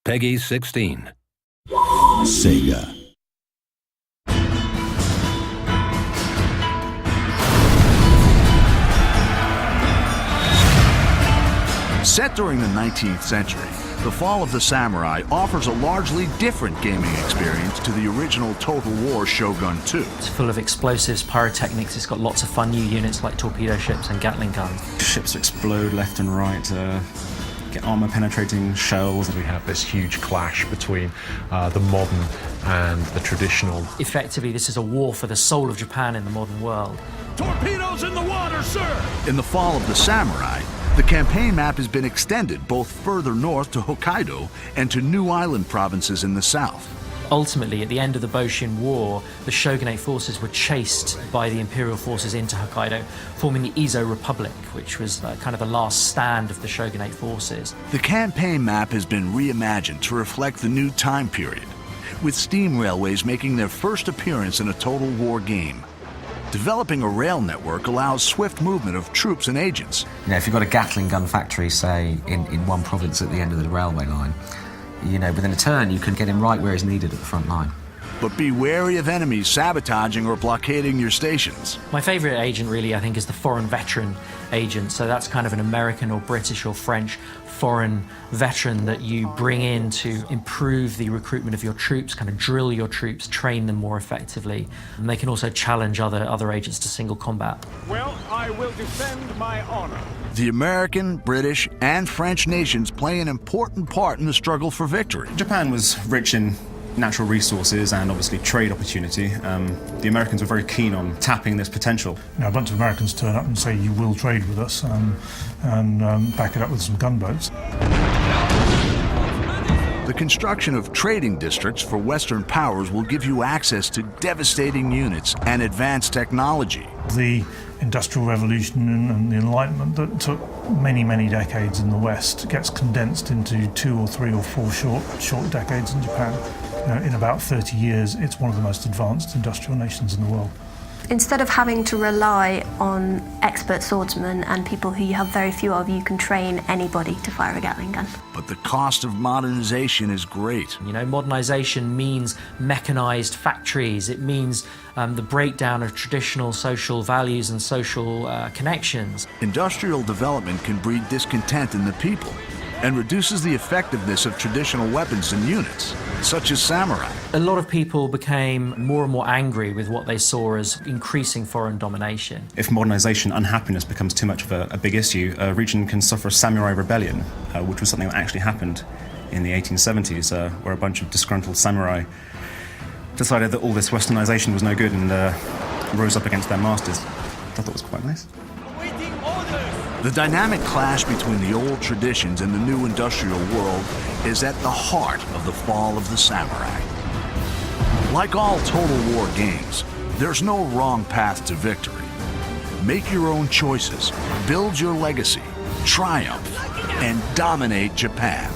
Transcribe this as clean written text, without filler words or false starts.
Peggy 16. Sega. Set during the 19th century, The Fall of the Samurai offers a largely different gaming experience to the original Total War Shogun 2. It's full of explosives, pyrotechnics, it's got lots of fun new units like torpedo ships and Gatling guns. Ships explode left and right, get armor-penetrating shells. We have this huge clash between the modern and the traditional. Effectively, this is a war for the soul of Japan in the modern world. Torpedoes in the water, sir! In The Fall of the Samurai, the campaign map has been extended both further north to Hokkaido and to new island provinces in the south. Ultimately, at the end of the Boshin War, the shogunate forces were chased by the imperial forces into Hokkaido, forming the Izo Republic, which was kind of the last stand of the shogunate forces. The campaign map has been reimagined to reflect the new time period, with steam railways making their first appearance in a Total War game. Developing a rail network allows swift movement of troops and agents. You know, if you've got a Gatling gun factory, say, in one province at the end of the railway line, you know, within a turn you can get him right where he's needed at the front line. But be wary of enemies sabotaging or blockading your stations. My favourite agent, really, I think, is the foreign veteran agent. So that's kind of an American or British or French foreign veteran that you bring in to improve the recruitment of your troops, kind of drill your troops, train them more effectively. And they can also challenge other agents to single combat. Well, I will defend my honor. The American, British, and French nations play an important part in the struggle for victory. Japan was rich in natural resources and obviously trade opportunity. The Americans were very keen on tapping this potential. You know, a bunch of Americans turn up and say, you will trade with us, and back it up with some gunboats. The construction of trading districts for Western powers will give you access to devastating units and advanced technology. The Industrial Revolution and the Enlightenment that took many, many decades in the West gets condensed into 2 or 3 or 4 short decades in Japan. In about 30 years, it's one of the most advanced industrial nations in the world. Instead of having to rely on expert swordsmen and people who you have very few of, you can train anybody to fire a Gatling gun. But the cost of modernization is great. You know, modernization means mechanized factories. It means the breakdown of traditional social values and social connections. Industrial development can breed discontent in the people and reduces the effectiveness of traditional weapons and units, such as samurai. A lot of people became more and more angry with what they saw as increasing foreign domination. If modernization, unhappiness becomes too much of a big issue, a region can suffer a samurai rebellion, which was something that actually happened in the 1870s, where a bunch of disgruntled samurai decided that all this westernization was no good and rose up against their masters. I thought it was quite nice. The dynamic clash between the old traditions and the new industrial world is at the heart of The Fall of the Samurai. Like all Total War games, there's no wrong path to victory. Make your own choices, build your legacy, triumph, and dominate Japan.